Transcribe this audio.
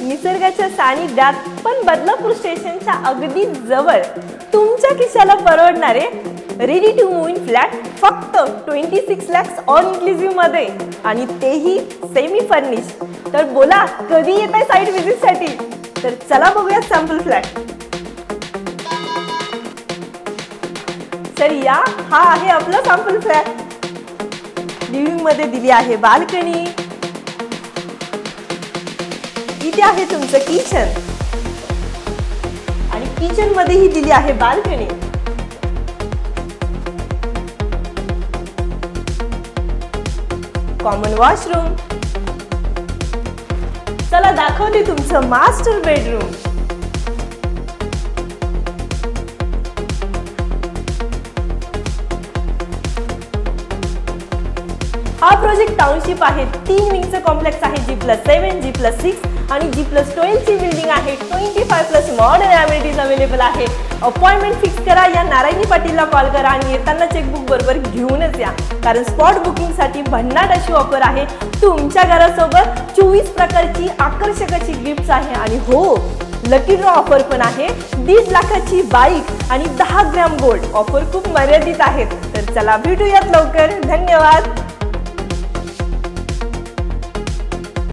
निसर्गाच्या सानिध्यात पण बदलापूर स्टेशनच्या अगदी जवळ तुमच्या खिशाला परवडणारे ready to move in flat फक्त 26 lakhs ऑल इन्क्लुसिव्ह मध्ये आणि तेही सेमी फर्निश। तर बोला कधी येताय साइट विजिट साठी? तर चला बघूया सॅम्पल फ्लॅट। तर या हा आहे आपला सॅम्पल फ्लॅट। लिव्हिंग मध्ये दिली आहे बाल्कनी, इथे आहे तुमचं किचन आणि किचन मध्ये ही दिली आहे बाल्कनी। Common washroom. चला दाखवते तुमचं मास्टर बेडरूम। हा प्रोजेक्ट टाउनशिप आहे, 3 विंगचं कॉम्प्लेक्स आहे, G+7, G+6 आणि G+12 ची बिल्डिंग आहे। 25+ मॉडर्न अमेनिटीज अवेलेबल आहे। अपॉइंटमेंट फिक्स करा, या नारायणी पाटीलला कॉल करा आणि येताना चेकबुक बरोबर घेऊनच या, कारण स्पॉट बुकिंग साठी भन्नाट अशी ऑफर आहे। तुमच्या घरासोबत 24 प्रकारची आकर्षक अशी गिफ्ट्स आहे आणि हो, लकी ड्रॉ ऑफर पण आहे। 1.5 लाखाची बाईक आणि 10 ग्रॅम गोल्ड ऑफर खूप मर्यादित आहेत। तर चला भेटूयात लवकर। धन्यवाद।